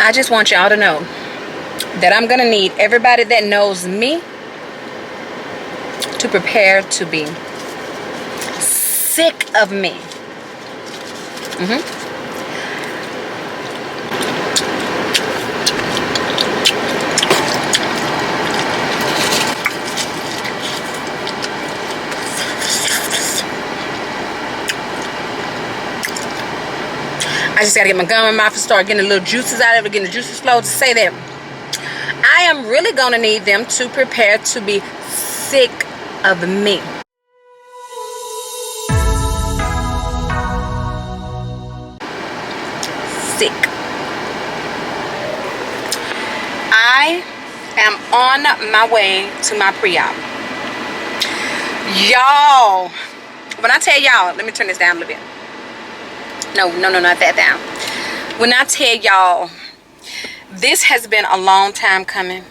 I just want y'all to know that I'm gonna need everybody that knows me to prepare to be sick of me. I just gotta get my gum in my mouth and start getting the little juices out of it, getting the juices flowed to say that I am really gonna need them to prepare to be sick of me. Sick. I am on my way to my pre-op. Y'all, when I tell y'all, let me turn this down a little bit. No, not that down. When I tell y'all, this has been a long time coming.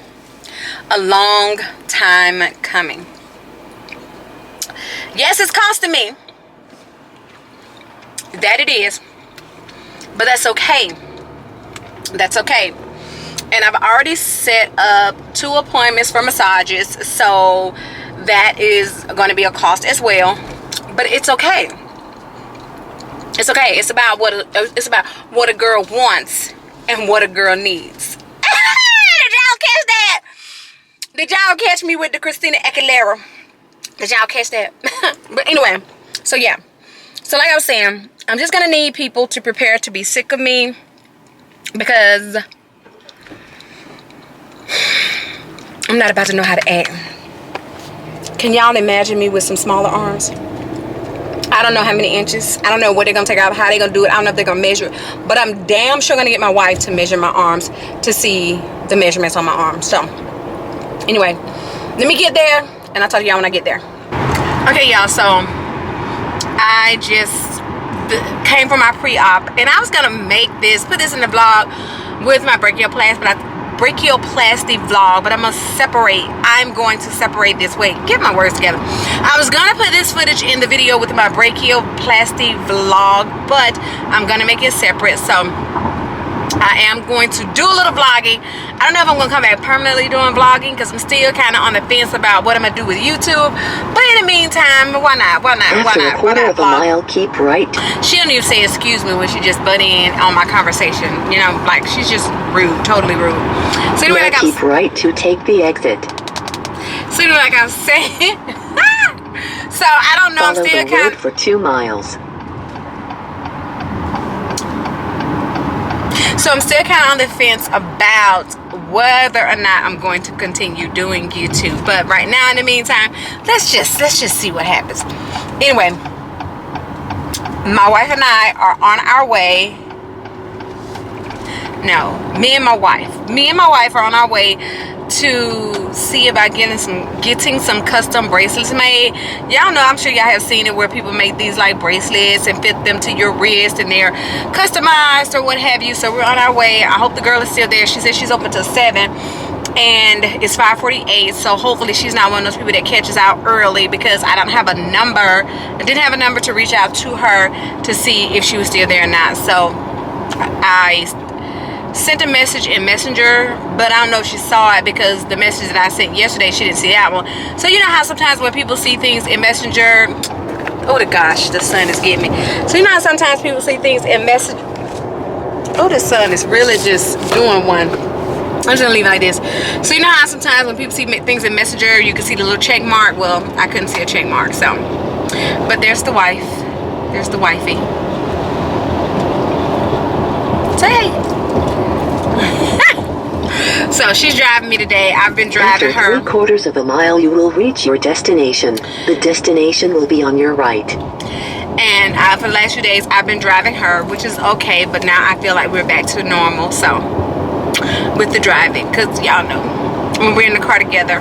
A long time coming. Yes, it's costing me. That it is. But that's okay. That's okay. And I've already set up 2 appointments for massages. So that is going to be a cost as well. But it's okay. It's okay. It's about what a girl wants and what a girl needs. Did y'all catch that? Did y'all catch me with the Christina Aguilera? Did y'all catch that? But anyway, so yeah. So like I was saying, I'm just gonna need people to prepare to be sick of me because I'm not about to know how to act. Can y'all imagine me with some smaller arms? I don't know how many inches. I don't know what they're going to take out, how they're going to do it. I don't know if they're going to measure it. But I'm damn sure going to get my wife to measure my arms to see the measurements on my arms. So, anyway, let me get there, and I'll talk to y'all when I get there. Okay, y'all, so I just came from my pre-op, and I was going to put this in the vlog with my brachioplasty vlog, but I'm going to separate this. Wait, get my words together. I was gonna put this footage in the video with my brachioplasty vlog, but I'm gonna make it separate. So I am going to do a little vlogging. I don't know if I'm gonna come back permanently doing vlogging because I'm still kind of on the fence about what I'm gonna do with YouTube. But in the meantime, why not? After a quarter of a mile, keep right. She don't even say excuse me when she just butt in on my conversation. You know, like she's just rude, totally rude. So anyway, now keep right to take the exit. So anyway, like I was saying, so I don't know. Follow I'm still the kind road for 2 miles. So I'm still kind of on the fence about whether or not I'm going to continue doing YouTube. But right now, in the meantime, let's just see what happens. Anyway, my wife and I are on our way. No, me and my wife are on our way to see about getting some custom bracelets made. Y'all know, I'm sure y'all have seen it where people make these like bracelets and fit them to your wrist and they're customized or what have you. So we're on our way. I hope the girl is still there. She said she's open till 7 and it's 5:48, so hopefully she's not one of those people that catches out early because I didn't have a number to reach out to her to see if she was still there or not. So I sent a message in Messenger, but I don't know if she saw it because the message that I sent yesterday, she didn't see that one. So you know how sometimes when people see things in Messenger, oh the gosh, the sun is getting me. So you know how sometimes people see things in Messenger. Oh, the sun is really just doing one. I'm just gonna leave it like this. So you know how sometimes when people see things in Messenger, you can see the little check mark. Well, I couldn't see a check mark, so. But there's the wife. There's the wifey. Say hey. So she's driving me today. I've been driving her. After 3/4 of a mile, you will reach your destination. The destination will be on your right. And for the last few days, I've been driving her, which is okay. But now I feel like we're back to normal. So with the driving, because y'all know when we're in the car together,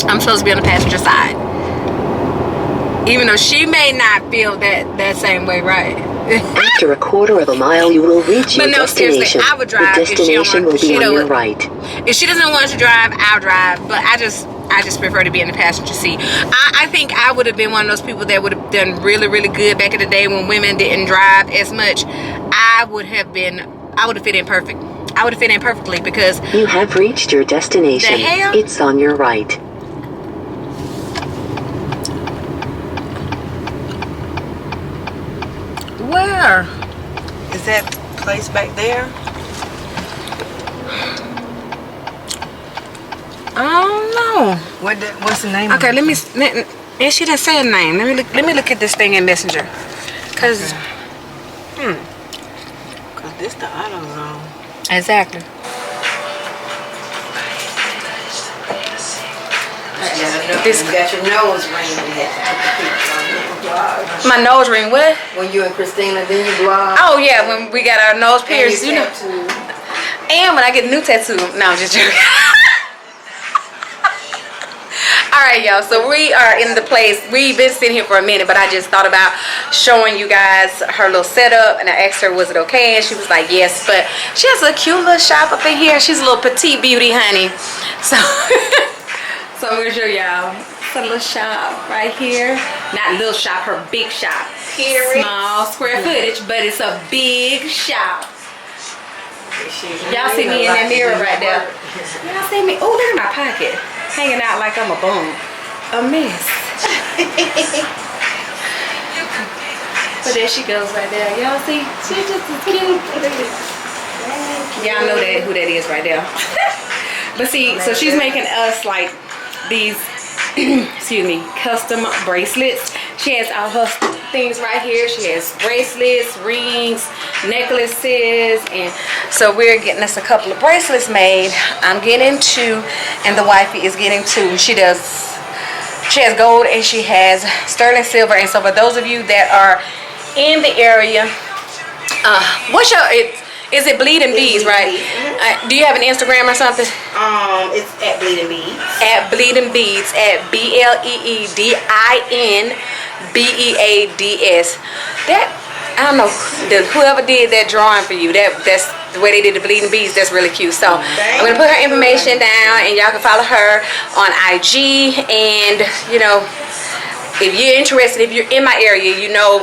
I'm supposed to be on the passenger side. Even though she may not feel that same way, right? After 1/4 of a mile, you will reach your destination. Seriously, I would drive. The destination will be on your right. If she doesn't want to drive, I'll drive. But I just prefer to be in the passenger seat. I think I would have been one of those people that would have done really, really good back in the day when women didn't drive as much. I would have fit in perfect. I would fit in perfectly because You have reached your destination. The hell? It's on your right. where? Is that place back there? I don't know. What's the name? Okay, and she didn't say a name. Let me look at this thing in Messenger. Cause Cause this the auto zone. exactly. This got your nose ring. My nose ring, what? When you and Christina, then you vlog. Oh yeah, when we got our nose pierced, you know. Tattoo. And when I get a new tattoo. No, I'm just joking. Alright y'all, so we are in the place. We've been sitting here for a minute, but I just thought about showing you guys her little setup, and I asked her was it okay, and she was like yes. But she has a cute little shop up in here. She's a little petite beauty, honey. So so I'm gonna show y'all. It's a little shop right here. Not little shop, her big shop. Period. Small square footage, but it's a big shop. Y'all see me in that mirror right there. Y'all see me? Oh, look at my pocket. Hanging out like I'm a bum. A mess. But there she goes right there. Y'all see? She's just as cute. Y'all know that who that is right there. But see, so she's making us like these excuse me, custom bracelets. She has all her things right here. She has bracelets, rings, necklaces, and so we're getting us a couple of bracelets made. I'm getting two, and the wifey is getting two. She has gold and she has sterling silver. And so for those of you that are in the area, what's your is it Bleeding Beads, right? Do you have an Instagram or something? It's at Bleeding Beads. At Bleeding Beads, at BLEEDINBEADS. That, I don't know, whoever did that drawing for you, that's the way they did the Bleeding Beads. That's really cute. So I'm gonna put her information down, and y'all can follow her on IG. And you know, if you're interested, if you're in my area, if you know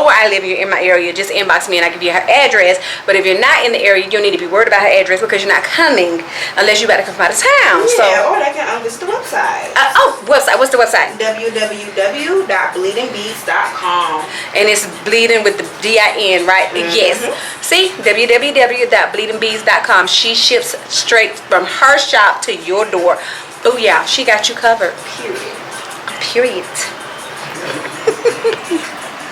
where I live, you're in my area, just inbox me and I'll give you her address. But if you're not in the area, you don't need to be worried about her address because you're not coming unless you better come out of town. Yeah, or they can visit the website. Website. What's the website? www.bleedingbeads.com. And it's bleeding with the D-I-N, right? Yes. See? www.bleedingbeads.com. She ships straight from her shop to your door. Oh yeah, she got you covered. Period.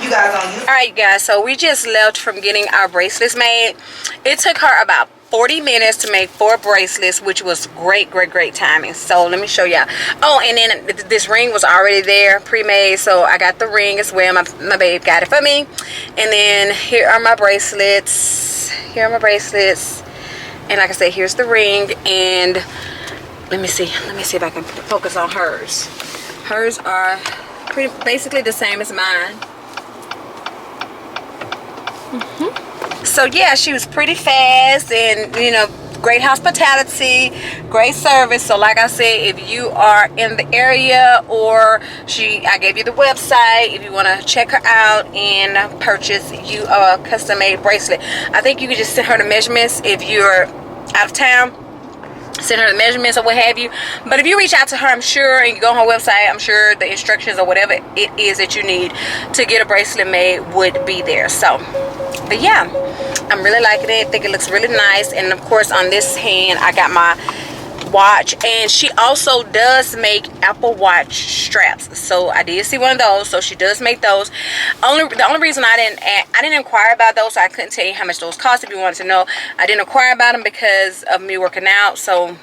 You guys on YouTube? Alright guys, so we just left from getting our bracelets made. It took her about 40 minutes to make 4 bracelets, which was great timing. So let me show y'all. Oh, and then this ring was already there, pre-made, so I got the ring as well. My babe got it for me. And then here are my bracelets. And like I said, here's the ring. And let me see if I can focus on hers. Hers are basically the same as mine. So yeah, she was pretty fast, and you know, great hospitality, great service. So like I said, if you are in the area, or I gave you the website if you want to check her out and purchase you a custom made bracelet. I think you could just send her the measurements if you're out of town. Send her the measurements or what have you. But if you reach out to her, I'm sure, and you go on her website, I'm sure the instructions or whatever it is that you need to get a bracelet made would be there. So, but yeah, I'm really liking it. I think it looks really nice. And of course, on this hand, I got my watch, and she also does make Apple Watch straps. So I did see one of those, so she does make those. The only reason I didn't inquire about those, so I couldn't tell you how much those cost. If you wanted to know, I didn't inquire about them because of me working out. So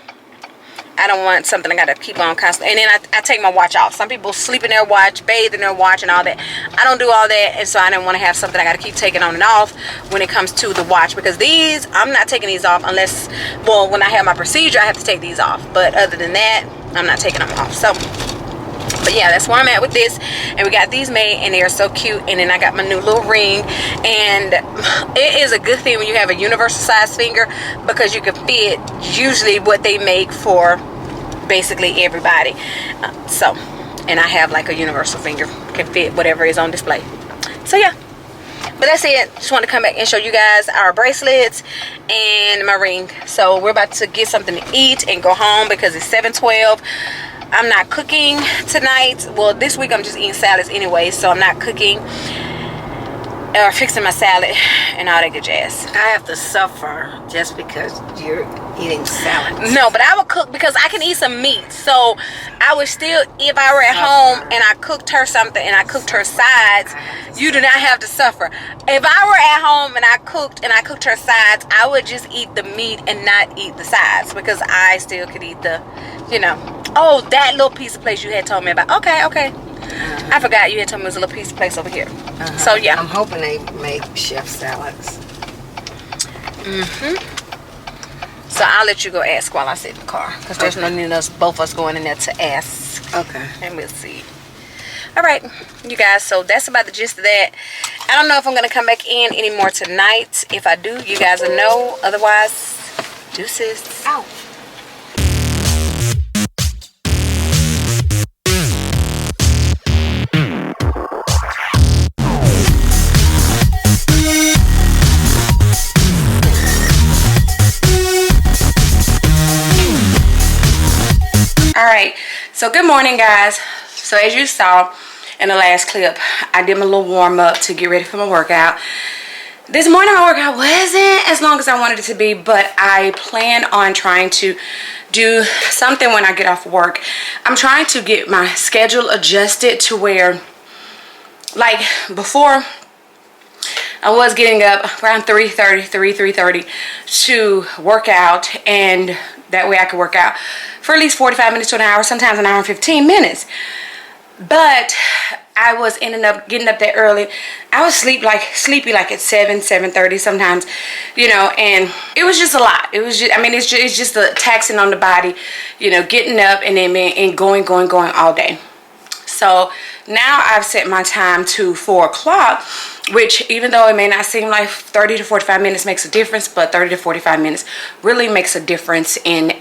I don't want something I gotta keep on constantly. And then I take my watch off. Some people sleep in their watch, bathe in their watch, and all that. I don't do all that, and so I didn't want to have something I gotta keep taking on and off when it comes to the watch, because these, I'm not taking these off unless, well, when I have my procedure, I have to take these off. But other than that, I'm not taking them off. So, but yeah, that's where I'm at with this. And we got these made, and they are so cute. And then I got my new little ring, and it is a good thing when you have a universal size finger, because you can fit usually what they make for basically everybody. And I have like a universal finger, can fit whatever is on display. So yeah, But that's it. Just want to come back and show you guys our bracelets and my ring. So we're about to get something to eat and go home because it's 7:12. I'm not cooking tonight. Well, this week I'm just eating salads anyway, so I'm not cooking or fixing my salad and all that good jazz. I have to suffer just because you're eating salad. No, but I would cook because I can eat some meat. So I would still, if I were at home and I cooked her something and I cooked her sides, you do not have to suffer. If I were at home and I cooked her sides, I would just eat the meat and not eat the sides because I still could eat the, you know. Oh, that little pizza place you had told me about. Okay. I forgot you had told me it was a little pizza place over here. So yeah. I'm hoping they make chef salads. So I'll let you go ask while I sit in the car because there's no need of us, both of us going in there to ask. Okay. And we'll see. All right, you guys. So that's about the gist of that. I don't know if I'm gonna come back in anymore tonight. If I do, you guys will know. Otherwise, deuces. Ow. Alright, so good morning guys. So as you saw in the last clip, I did my little warm up to get ready for my workout. This morning my workout wasn't as long as I wanted it to be, but I plan on trying to do something when I get off work. I'm trying to get my schedule adjusted to where, like before, I was getting up around 3:30 to work out, and that way I could work out for at least 45 minutes to an hour, sometimes an hour and 15 minutes. But I was ending up getting up that early. I was sleepy like at 7:30 sometimes, you know, and it was just a lot. It was just, I mean, it's just a taxing on the body, you know, getting up and then and going all day. So now I've set my time to 4 o'clock, which even though it may not seem like 30 to 45 minutes makes a difference, but 30 to 45 minutes really makes a difference in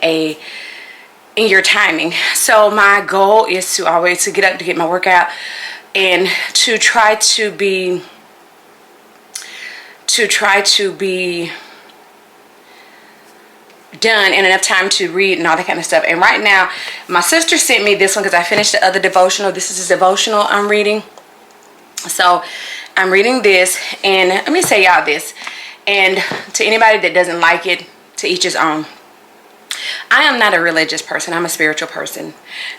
your timing. So my goal is to always to get up to get my workout and to try to be done in enough time to read and all that kind of stuff. And right now my sister sent me this one because I finished the other devotional. This is a devotional I'm reading. So I'm reading this, and let me say y'all this, and to anybody that doesn't like it, to each his own. I am not a religious person. I'm a spiritual person.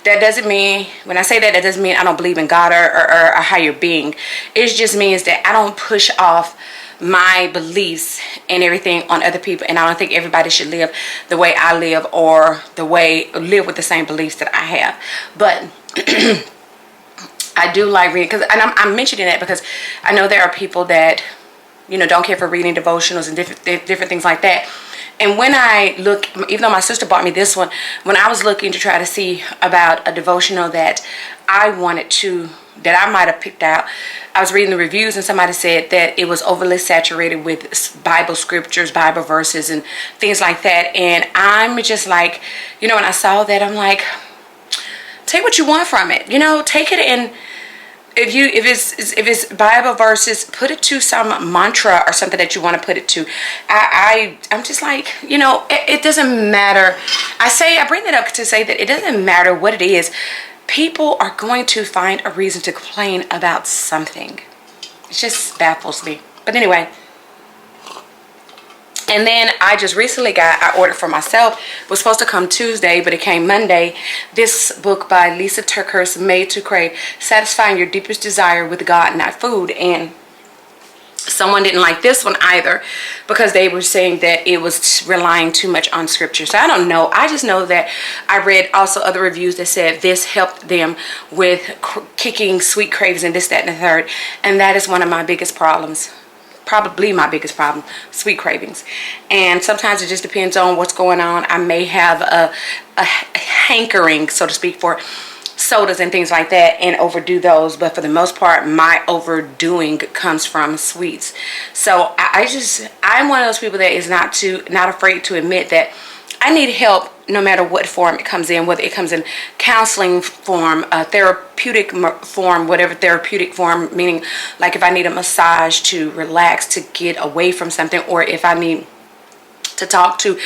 That doesn't mean, when I say that, that doesn't mean I don't believe in God or a higher being. It just means that I don't push off my beliefs and everything on other people, and I don't think everybody should live the way I live or live with the same beliefs that I have. But I do like reading, and I'm mentioning that because I know there are people that, you know, don't care for reading devotionals and different things like that. And when I look, even though my sister bought me this one, when I was looking to try to see about a devotional that I wanted to, that I might have picked out, I was reading the reviews and somebody said that it was overly saturated with Bible scriptures, Bible verses and things like that. And I'm just like, you know, when I saw that, I'm like, take what you want from it, you know, take it, and if it's Bible verses, put it to some mantra or something that you want to put it to. I'm just like, you know, it doesn't matter. I bring that up to say that it doesn't matter what it is. People are going to find a reason to complain about something. It just baffles me. But anyway. And then I just recently I ordered for myself. It was supposed to come Tuesday, but it came Monday. This book by Lisa Turkhurst, Made to Crave, Satisfying Your Deepest Desire with God, Not Food. And someone didn't like this one either because they were saying that it was relying too much on scripture. So I don't know. I just know that I read also other reviews that said this helped them with kicking sweet cravings and this, that, and the third. And that is one of my biggest problems. Probably my biggest problem, sweet cravings. And sometimes it just depends on what's going on. I may have a hankering, so to speak, for sodas and things like that and overdo those. But for the most part, my overdoing comes from sweets. So I'm one of those people that is not afraid to admit that I need help no matter what form it comes in, whether it comes in counseling form, therapeutic form, whatever therapeutic form, meaning like if I need a massage to relax, to get away from something, or if I need to talk to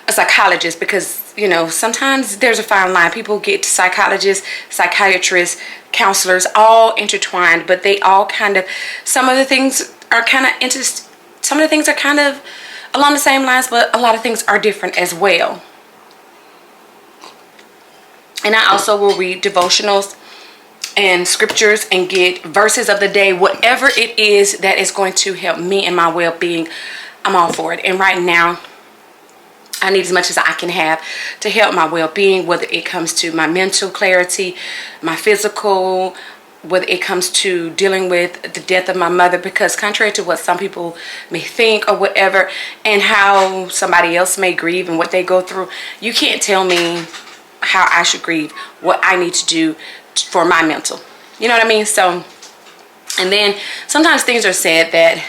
a psychologist, because you know sometimes there's a fine line. People get to psychologists, psychiatrists, counselors, all intertwined, but they all kind of, some of the things are kind of along the same lines, but a lot of things are different as well. And I also will read devotionals and scriptures and get verses of the day, whatever it is that is going to help me and my well-being. I'm all for it. And right now, I need as much as I can have to help my well-being, whether it comes to my mental clarity, my physical, whether it comes to dealing with the death of my mother, because contrary to what some people may think or whatever, and how somebody else may grieve and what they go through, you can't tell me how I should grieve, what I need to do for my mental. You know what I mean? So, and then sometimes things are said that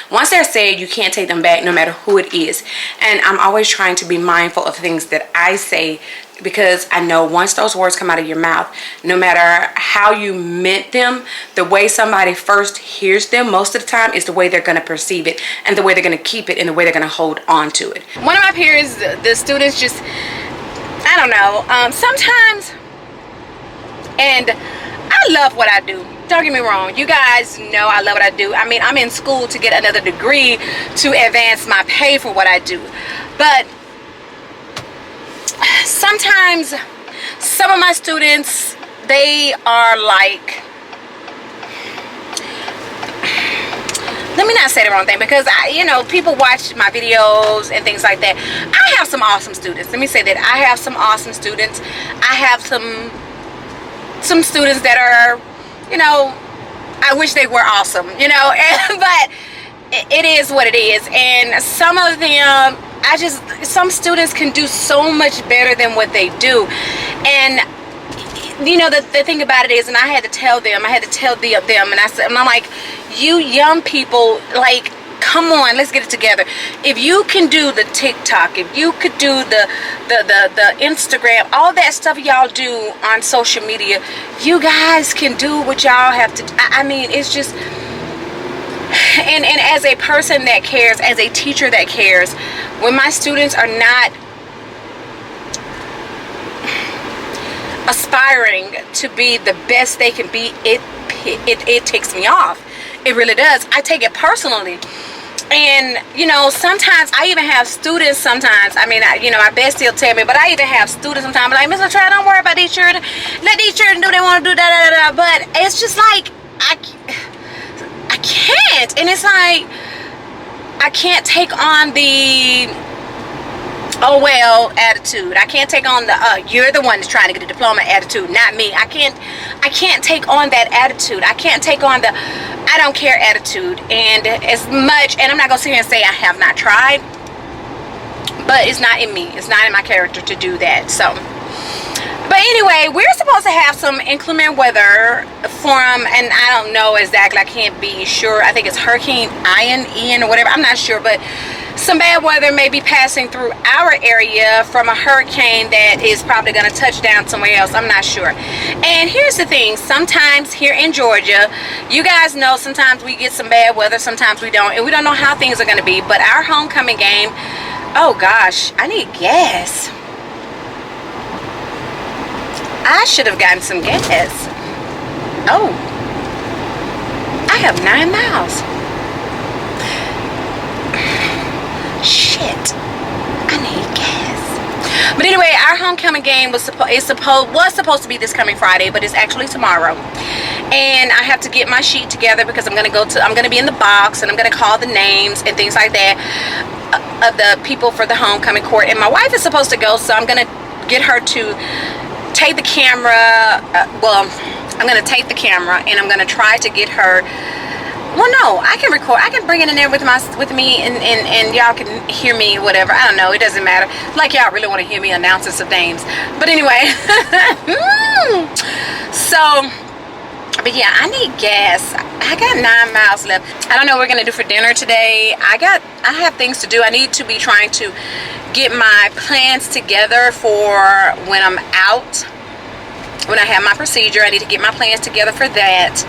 once they're said, you can't take them back no matter who it is. And I'm always trying to be mindful of things that I say, because I know once those words come out of your mouth, no matter how you meant them, the way somebody first hears them most of the time is the way they're going to perceive it, and the way they're going to keep it, and the way they're going to hold on to it. One of my peers, the students just, I don't know, sometimes, and I love what I do. Don't get me wrong. You guys know I love what I do. I mean, I'm in school to get another degree to advance my pay for what I do. But sometimes some of my students, they are like, let me not say the wrong thing, because people watch my videos and things like that. I have some awesome students. Let me say that I have some awesome students. I have some students that are, I wish they were awesome, but it is what it is. And some of them, some students can do so much better than what they do. And the thing about it is, and I had to tell them, and I'm like, you young people, like, come on, let's get it together. If you can do the TikTok, if you could do the Instagram, all that stuff y'all do on social media, you guys can do what y'all have to do. I mean, it's just, and as a person that cares, as a teacher that cares, when my students are not aspiring to be the best they can be, it takes me off. It really does. I take it personally. And sometimes I even have students sometimes, I mean, my bestie will tell me, but I even have students sometimes like, Miss Latrell, don't worry about these children, let these children do what they want to do, but it's just like I can't. And it's like I can't take on the oh well attitude. I can't take on the you're the one that's trying to get a diploma attitude, not me. I can't take on that attitude. I can't take on the I don't care attitude. And as much, and I'm not gonna sit here and say I have not tried, but it's not in me, it's not in my character to do that. So, but anyway, we're supposed to have some inclement weather from, and I don't know exactly, I can't be sure, I think it's Hurricane Ian or whatever, I'm not sure, but some bad weather may be passing through our area from a hurricane that is probably going to touch down somewhere else. I'm not sure. And here's the thing, sometimes here in Georgia, you guys know, sometimes we get some bad weather, sometimes we don't, and we don't know how things are going to be. But our homecoming game, oh gosh, I need gas. I should have gotten some gas. Oh, I have 9 miles. Shit, I need gas. But anyway, our homecoming game was supposed to be this coming Friday, but it's actually tomorrow. And I have to get my sheet together because I'm gonna be in the box, and I'm gonna call the names and things like that of the people for the homecoming court. And my wife is supposed to go, so I'm gonna get her to take the camera. I'm gonna take the camera, and I'm gonna try to get her. Well, no, I can record. I can bring it in there with me, and y'all can hear me, whatever. I don't know. It doesn't matter. Like y'all really want to hear me announcing some names. But anyway, So, but yeah, I need gas. I got 9 miles left. I don't know what we're gonna do for dinner today. I have things to do. I need to be trying to get my plans together for when I'm out. When I have my procedure, I need to get my plans together for that.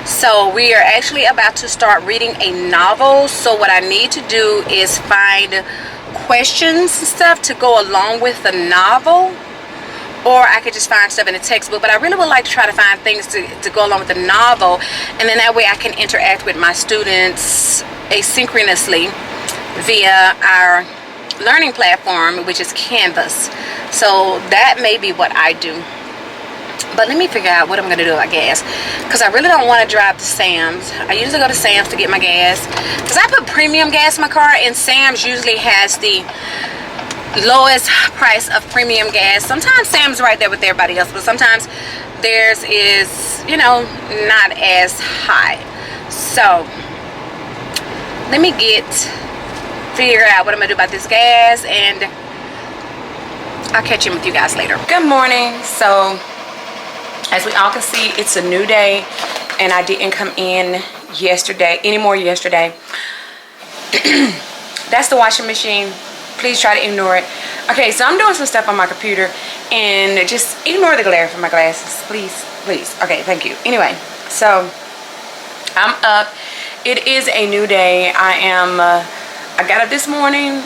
So we are actually about to start reading a novel. So what I need to do is find questions and stuff to go along with the novel, or I could just find stuff in the textbook. But I really would like to try to find things to go along with the novel, and then that way I can interact with my students asynchronously via our learning platform, which is Canvas. So that may be what I do. But let me figure out what I'm going to do about gas, because I really don't want to drive to Sam's. I usually go to Sam's to get my gas, because I put premium gas in my car, and Sam's usually has the lowest price of premium gas. Sometimes Sam's right there with everybody else, but sometimes theirs is, you know, not as high. So let me figure out what I'm going to do about this gas, and I'll catch in with you guys later. Good morning. So as we all can see, it's a new day, and I didn't come in anymore yesterday. That's the washing machine. Please try to ignore it. Okay, so I'm doing some stuff on my computer, and just ignore the glare from my glasses, please. Okay, thank you. Anyway, so I'm up. It is a new day. I got up this morning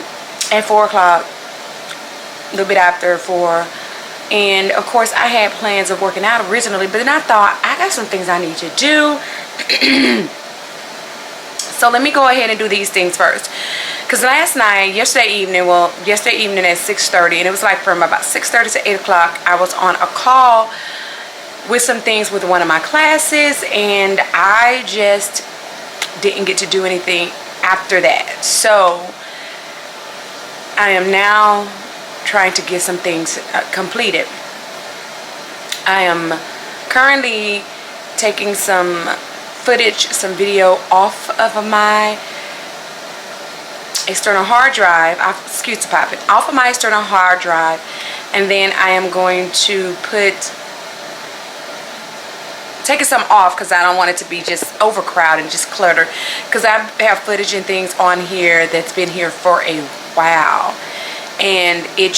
at 4 o'clock, a little bit after 4. And of course I had plans of working out originally, but then I thought I got some things I need to do. So let me go ahead and do these things first, because yesterday evening at 6:30, and it was like from about 6:30 to 8 o'clock, I was on a call with some things with one of my classes, and I just didn't get to do anything after that. So I am now trying to get some things completed. I am currently taking some footage, some video off of my external hard drive, off of my external hard drive, and then I am going to taking some off because I don't want it to be just overcrowded and just cluttered, because I have footage and things on here that's been here for a while, and it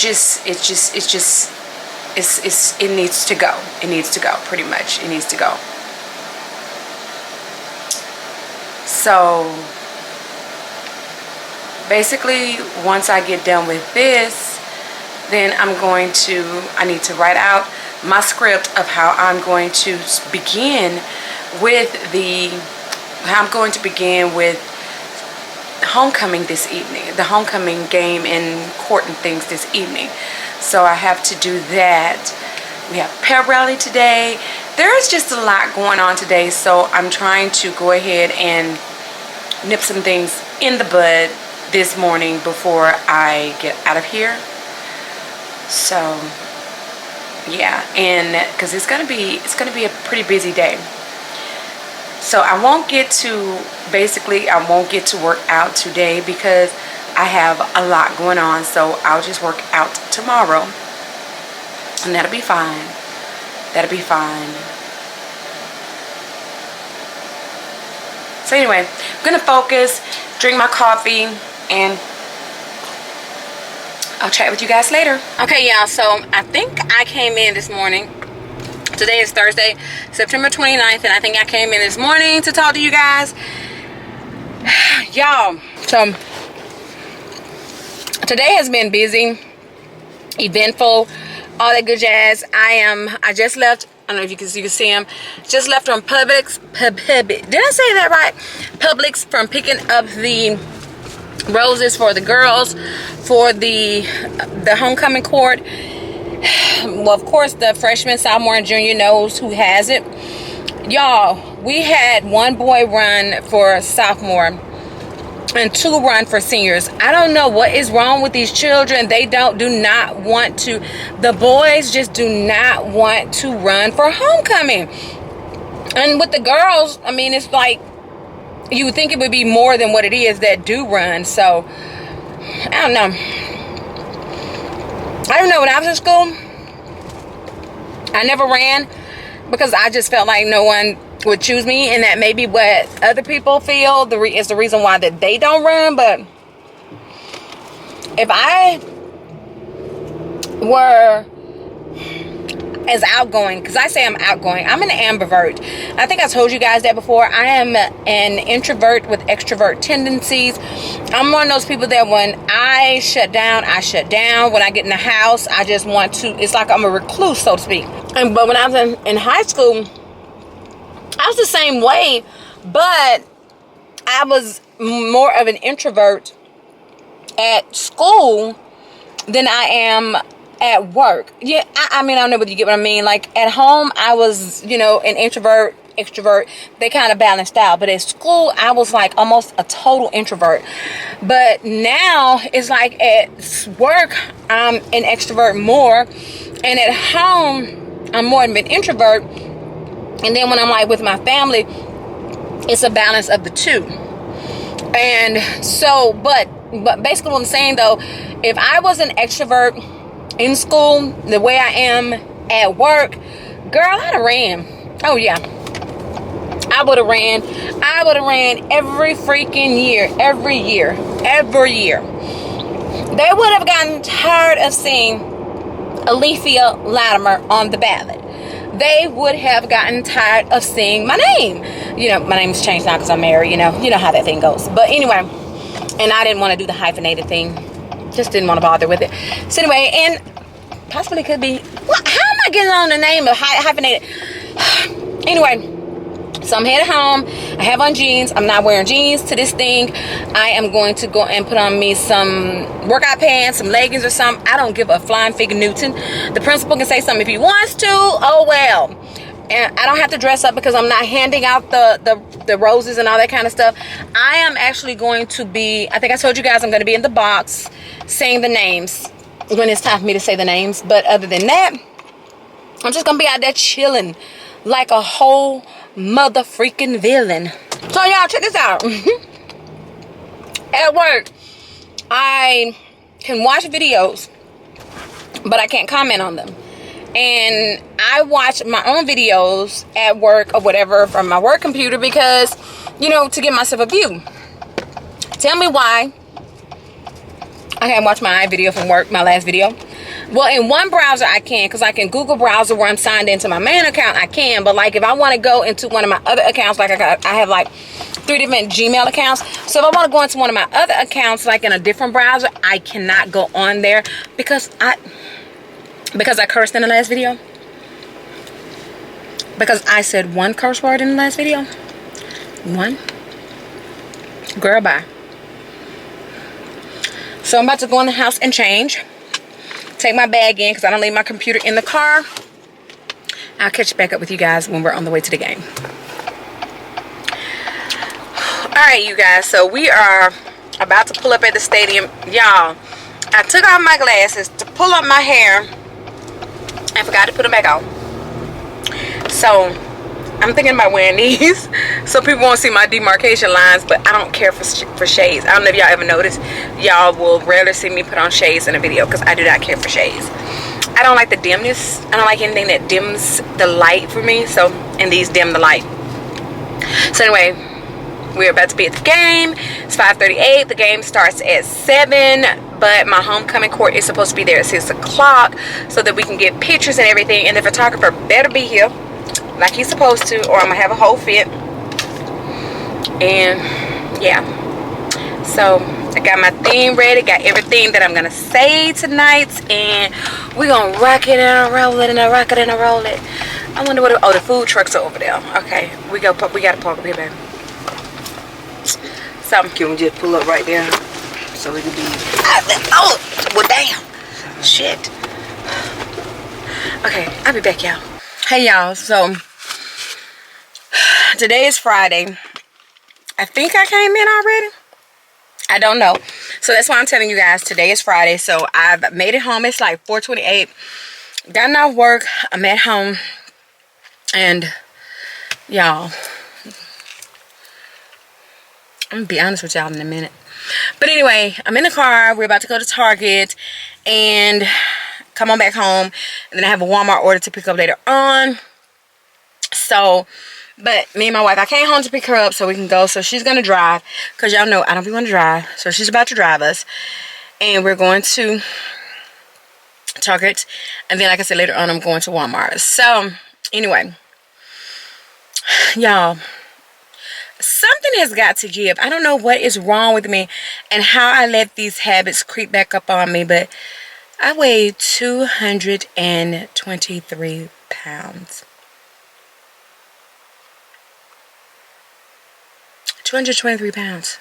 needs to go. It needs to go, pretty much. It needs to go. So basically, once I get done with this, then I need to write out my script of how I'm going to begin with homecoming this evening, the homecoming game and court and things this evening. So I have to do that. We have pep rally today. There is just a lot going on today, so I'm trying to go ahead and nip some things in the bud this morning before I get out of here. So yeah, and because it's gonna be a pretty busy day. So I won't get to work out today because I have a lot going on. So I'll just work out tomorrow, and that'll be fine. That'll be fine. So anyway, I'm gonna focus, drink my coffee, and I'll chat with you guys later. Okay, y'all, so I think I came in this morning. Today is Thursday, September 29th, and I think I came in this morning to talk to you guys. Y'all, so today has been busy, eventful, all that good jazz. I just left, I don't know if you can see him, just left from Publix. Did I say that right? Publix, from picking up the roses for the girls for the homecoming court. Well, of course, the freshman, sophomore, and junior knows who has it. Y'all, we had one boy run for sophomore and 2 run for seniors. I don't know what is wrong with these children. They do not want to. The boys just do not want to run for homecoming. And with the girls, I mean, it's like you would think it would be more than what it is that do run. So I don't know. When I was in school, I never ran. because I just felt like no one would choose me, and that maybe what other people feel is the reason why that they don't run. But if I were as outgoing, because I say I'm outgoing, I'm an ambivert. I think I told you guys that before. I am an introvert with extrovert tendencies. I'm one of those people that when I shut down, I shut down. When I get in the house, I just want to, it's like I'm a recluse, so to speak. But when I was in high school, I was the same way, but I was more of an introvert at school than I am at work. Yeah, I mean, I don't know whether you get what I mean. Like at home, I was, you know, an introvert, extrovert. They kind of balanced out. But at school, I was like almost a total introvert. But now it's like at work, I'm an extrovert more, and at home, I'm more of an introvert. And then when I'm like with my family, it's a balance of the two. And so, but basically what I'm saying though, if I was an extrovert in school the way I am at work, girl, I'd have ran. Oh yeah, I would have ran. I would have ran every freaking year. Every year. They would have gotten tired of seeing Alethea Latimer on the ballot. They would have gotten tired of seeing my name. You know, my name's changed now because I'm married. You know how that thing goes. But anyway, and I didn't want to do the hyphenated thing. Just didn't want to bother with it. So anyway, and possibly could be. What? How am I getting on the name of hyphenated? Anyway, so I'm headed home. I have on jeans. I'm not wearing jeans to this thing. I am going to go and put on me some workout pants, some leggings or something. I don't give a flying fig Newton. The principal can say something if he wants to. Oh well. And I don't have to dress up because I'm not handing out the roses and all that kind of stuff. I am actually going to be, I think I told you guys I'm going to be in the box saying the names when it's time for me to say the names. But other than that, I'm just going to be out there chilling like a whole mother freaking villain. So y'all, check this out. At work, I can watch videos, but I can't comment on them. And I watch my own videos at work or whatever from my work computer because, you know, to give myself a view. Tell me why I can't watch my video from work, my last video. Well, in one browser I can, because I can Google browser where I'm signed into my main account, I can. But like if I want to go into one of my other accounts, like I have like 3 different Gmail accounts. So if I want to go into one of my other accounts, like in a different browser, I cannot go on there because I cursed in the last video. Because I said one curse word in the last video. One. Girl, bye. So I'm about to go in the house and change. Take my bag in because I don't leave my computer in the car. I'll catch back up with you guys when we're on the way to the game. Alright, you guys. So we are about to pull up at the stadium. Y'all, I took off my glasses to pull up my hair. I forgot to put them back on. So I'm thinking about wearing these so people won't see my demarcation lines, but I don't care for shades. I don't know if y'all ever noticed. Y'all will rarely see me put on shades in a video because I do not care for shades. I don't like the dimness. I don't like anything that dims the light for me. So, and these dim the light. So anyway, we're about to be at the game. It's 5:38. The game starts at 7. But my homecoming court is supposed to be there at 6 o'clock so that we can get pictures and everything. And the photographer better be here like he's supposed to, or I'm going to have a whole fit. And yeah. So I got my theme ready. Got everything that I'm going to say tonight. And we're going to rock it and roll it and rock it and roll it. I wonder what... Oh, the food trucks are over there. Okay. We got to park up here, baby. So Can we just pull up right there so we can be... Oh, well, damn. Shit. Okay, I'll be back, y'all. Hey, y'all. So, today is Friday. I think I came in already. I don't know. So, that's why I'm telling you guys today is Friday. So, I've made it home. It's like 4:28. Gotten off work. I'm at home. And, y'all, I'm going to be honest with y'all in a minute. But anyway, I'm in the car. We're about to go to Target and come on back home. And then I have a Walmart order to pick up later on. So, but me and my wife, I came home to pick her up so we can go. So she's gonna drive, because y'all know I don't be want to drive. So she's about to drive us, and we're going to Target, and then like I said, later on I'm going to Walmart. So anyway, y'all, something has got to give. I don't know what is wrong with me and how I let these habits creep back up on me, but I weigh 223 pounds. 223 pounds.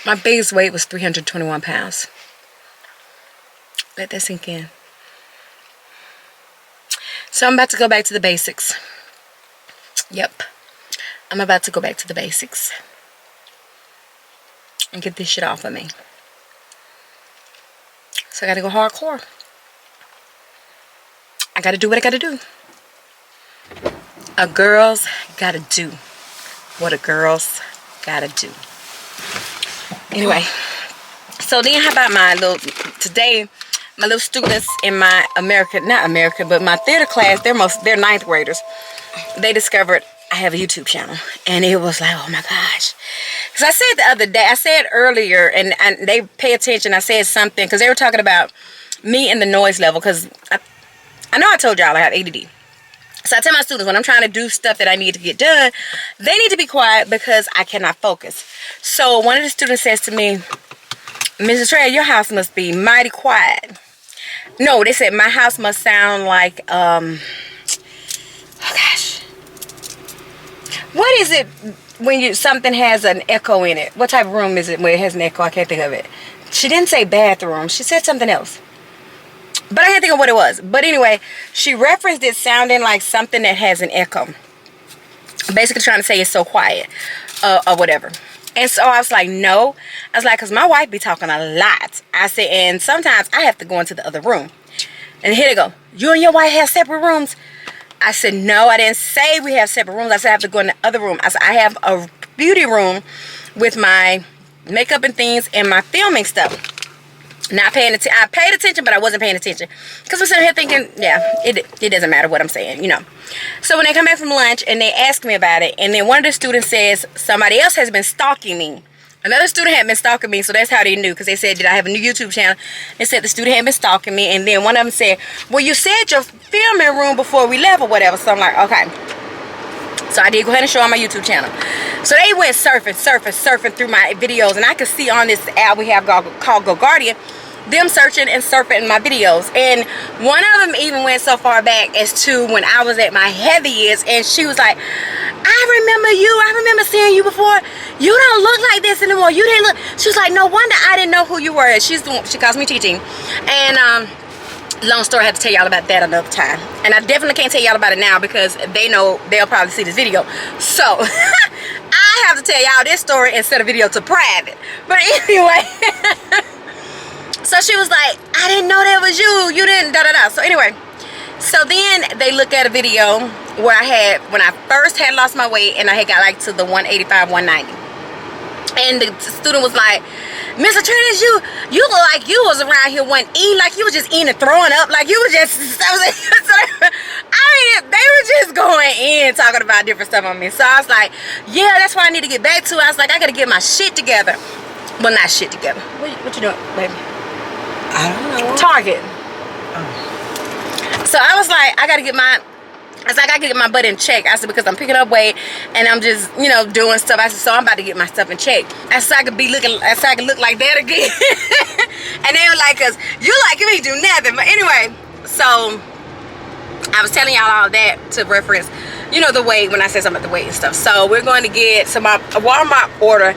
My biggest weight was 321 pounds. Let that sink in. So I'm about to go back to the basics. Yep. I'm about to go back to the basics. And get this shit off of me. So I gotta go hardcore. I gotta do what I gotta do. A girl's gotta do what a girl's gotta do. Anyway, so then how about my little, today, my little students in my but my theater class, they're 9th graders. They discovered I have a YouTube channel, and it was like, oh my gosh. Because I said the other day, I said earlier, and they pay attention, I said something, because they were talking about me and the noise level, because I know I told y'all I have ADD. So I tell my students, when I'm trying to do stuff that I need to get done, they need to be quiet because I cannot focus. So one of the students says to me, Mrs. Trey, your house must be mighty quiet. No, they said my house must sound like, oh gosh. What is it when something has an echo in it? What type of room is it where it has an echo? I can't think of it. She didn't say bathroom. She said something else. But I can't think of what it was. But anyway, she referenced it sounding like something that has an echo. Basically trying to say it's so quiet. Or whatever. And so I was like, no. I was like, because my wife be talking a lot. I said, and sometimes I have to go into the other room. And here they go. You and your wife have separate rooms? I said, no, I didn't say we have separate rooms. I said I have to go in the other room. I said, I have a beauty room with my makeup and things and my filming stuff. Not paying attention. I paid attention, but I wasn't paying attention. Because I'm sitting here thinking, yeah, it doesn't matter what I'm saying, you know. So when they come back from lunch and they ask me about it, and then one of the students says, somebody else has been stalking me. Another student had been stalking me, so that's how they knew. Because they said, did I have a new YouTube channel? They said the student had been stalking me. And then one of them said, well, you said your filming room before we left or whatever. So I'm like, okay. So I did go ahead and show on my YouTube channel. So they went surfing through my videos. And I could see on this app we have called Go Guardian, them searching and surfing my videos. And one of them even went so far back as to when I was at my heaviest, and she was like, I remember you. I remember seeing you before. You don't look like this anymore. You didn't look. She was like, no wonder I didn't know who you were. She's the one, she calls me TT. And long story, I have to tell y'all about that another time. And I definitely can't tell y'all about it now because they know they'll probably see this video. So I have to tell y'all this story and set a video to private. But anyway. So she was like, I didn't know that was you. You didn't da-da-da. So anyway, so then they look at a video where I had, when I first had lost my weight and I had got like to the 185, 190. And the student was like, Mr. Trinity, you look like you was around here one eating, like you was just eating and throwing up, like you was just, I mean, they were just going in talking about different stuff on me. So I was like, yeah, that's why I need to get back to it. I was like, I gotta get my shit together. Well, not shit together. What you doing, baby? I don't know. Target. Oh. So I was like, I gotta get my butt in check. I said, because I'm picking up weight and I'm just, you know, doing stuff. I said, so I'm about to get my stuff in check. I said, I could look like that again. And they were like, cause you like you ain't do nothing. But anyway, so I was telling y'all all that to reference, you know, the weight when I said something about the weight and stuff. So we're going to get some a Walmart order.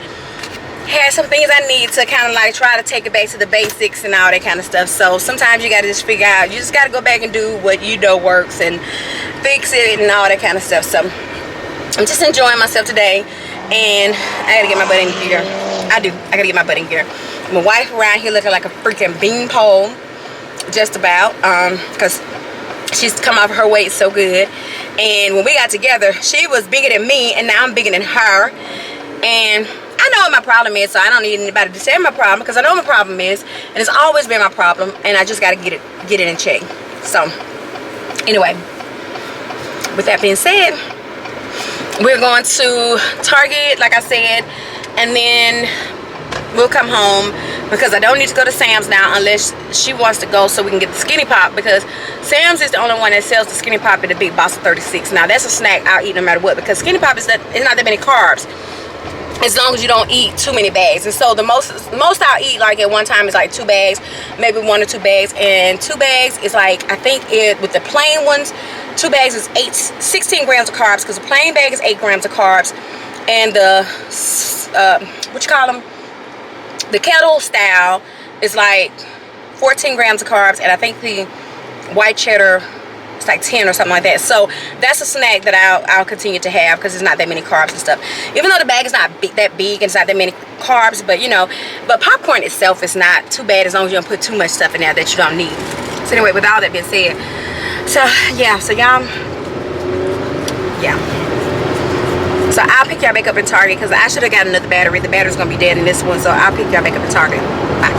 Had some things I need to kind of like try to take it back to the basics and all that kind of stuff. So sometimes you got to just figure out, you just got to go back and do what you know works and fix it and all that kind of stuff. So I'm just enjoying myself today, and I got to get my butt in gear. I got to get my butt in gear. My wife around here looking like a freaking beanpole, just about, because she's come off her weight so good. And when we got together, she was bigger than me, and now I'm bigger than her. And I know what my problem is, so I don't need anybody to say my problem, because I know what my problem is, and it's always been my problem, and I just got to get it in check. So anyway, with that being said, we're going to Target, like I said, and then we'll come home because I don't need to go to Sam's now unless she wants to go so we can get the Skinny Pop, because Sam's is the only one that sells the Skinny Pop in the big box of 36. Now that's a snack I'll eat no matter what, because Skinny Pop is not that many carbs as long as you don't eat too many bags. And so the most I'll eat like at one time is like 2 bags, maybe 1 or 2 bags, and 2 bags is like, I think with the plain ones, 2 bags is 16 grams of carbs, because the plain bag is 8 grams of carbs, and the what you call them, the kettle style is like 14 grams of carbs, and I think the white cheddar is like 10 or something like that. So that's a snack that I'll continue to have, because it's not that many carbs and stuff, even though the bag is not that big and it's not that many carbs. But you know, but popcorn itself is not too bad as long as you don't put too much stuff in there that you don't need. So anyway, with all that being said, so yeah, so y'all, yeah, so I'll pick y'all back up in Target, because I should have got another battery. The battery's gonna be dead in this one, so I'll pick y'all back up in Target. Bye.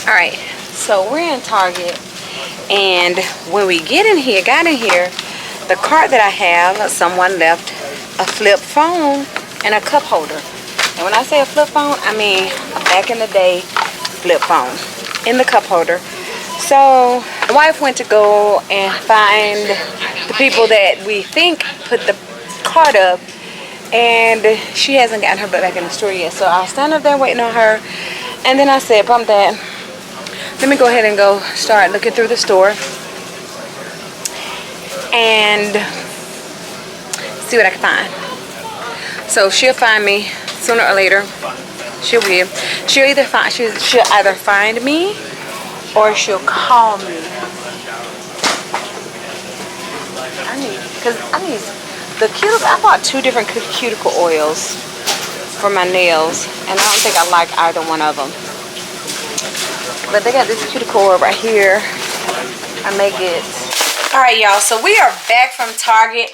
All right, so we're in Target, and when we got in here, the cart that I have, someone left a flip phone and a cup holder. And when I say a flip phone, I mean a back in the day flip phone in the cup holder. So my wife went to go and find the people that we think put the cart up, and she hasn't gotten her butt back in the store yet. So I'll stand up there waiting on her, and then I said, bump that, let me go ahead and go start looking through the store and see what I can find. So she'll find me sooner or later. She'll either find me or she'll call me. I need the cuticles. I bought 2 different cuticle oils for my nails, and I don't think I like either one of them. But they got this cuticle oil right here. I may get. All right, y'all. So we are back from Target,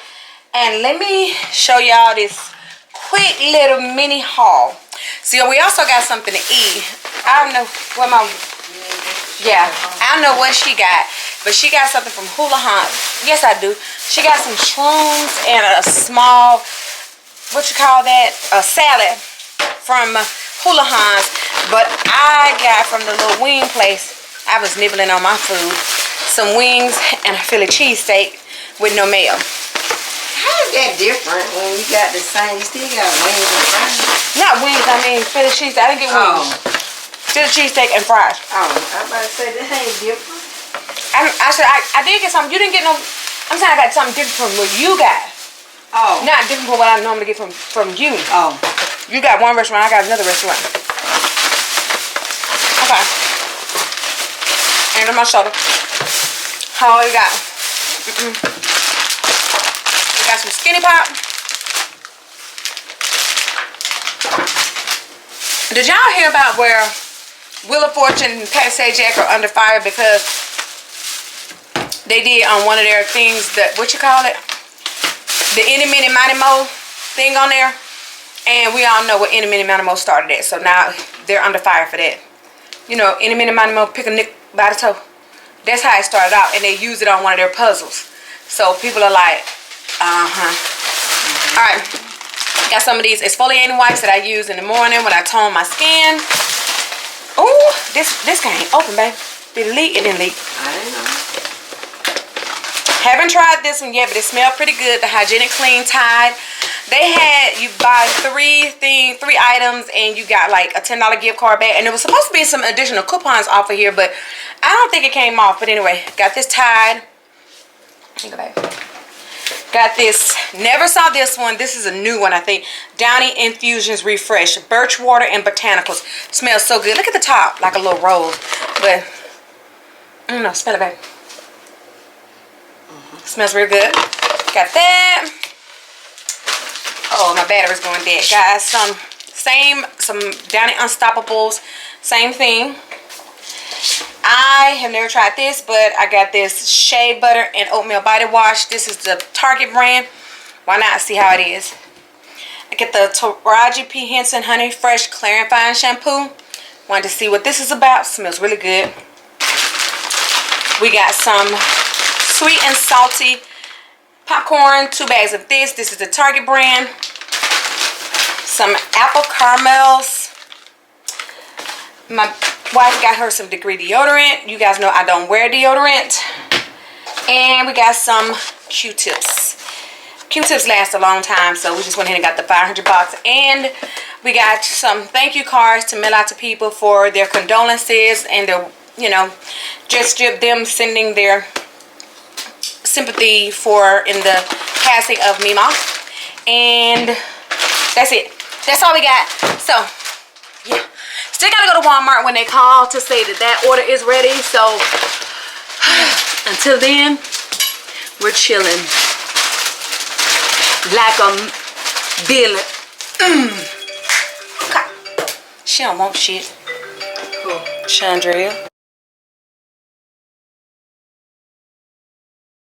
and let me show y'all this quick little mini haul. So we also got something to eat. I don't know what my. Yeah, I don't know what she got, but she got something from Hula Hunt. Yes, I do. She got some shrooms and a small, what you call that, a salad from Hula Hunt. But I got from the little wing place, I was nibbling on my food, some wings and a Philly cheesesteak with no mayo. How is that different when you got the same? You still got wings and fries? Not wings, I mean Philly cheese. I didn't get wings. Philly cheesesteak and fries. Oh, I was about to say that ain't different. I did get something. You didn't get no. I'm saying I got something different from what you got. Oh. Not different from what I normally get from you. Oh. You got one restaurant, I got another restaurant. Okay. And on my shoulder. How you got? We got some Skinny Pop. Did y'all hear about where Wheel of Fortune and Pat Sajak are under fire because they did on one of their things, that, what you call it? The Any Mini Money Mo thing on there. And we all know what Any Mini Money Mo started at. So now they're under fire for that. You know, Any Mini Money Mo, pick a nick by the toe. That's how it started out. And they used it on one of their puzzles. So people are like, Alright. Got some of these exfoliating wipes that I use in the morning when I tone my skin. Ooh, this guy ain't open, babe. Did it leak? It didn't leak. I didn't know. Haven't tried this one yet, but it smelled pretty good. The Hygienic Clean Tide. They had, you buy three items and you got like a $10 gift card back. And there was supposed to be some additional coupons off of here, but I don't think it came off. But anyway, got this Tide. Here you go, babe. Got this, never saw this one. This is a new one, I think. Downy Infusions Refresh. Birch water and botanicals. Smells so good. Look at the top, like a little rose. But, I don't know, smell it, babe. Smells real good. Got that. Oh, my battery's going dead. Got some Downy Unstoppables. Same thing. I have never tried this, but I got this shea butter and oatmeal body wash. This is the Target brand. Why not? See how it is. I get the Taraji P. Henson Honey Fresh Clarifying Shampoo. Wanted to see what this is about. Smells really good. We got some sweet and salty popcorn, 2 bags of this. This is the Target brand. Some apple caramels. My wife got her some Degree deodorant. You guys know I don't wear deodorant. And we got some Q-tips. Q-tips last a long time, so we just went ahead and got the 500 box. And we got some thank you cards to mail out to people for their condolences and their, you know, just them sending their sympathy in the passing of Mima. And that's it. That's all we got. So, yeah. Still gotta go to Walmart when they call to say that order is ready. So, until then, we're chilling. Like a Billy. Okay. She don't want shit. Chandria.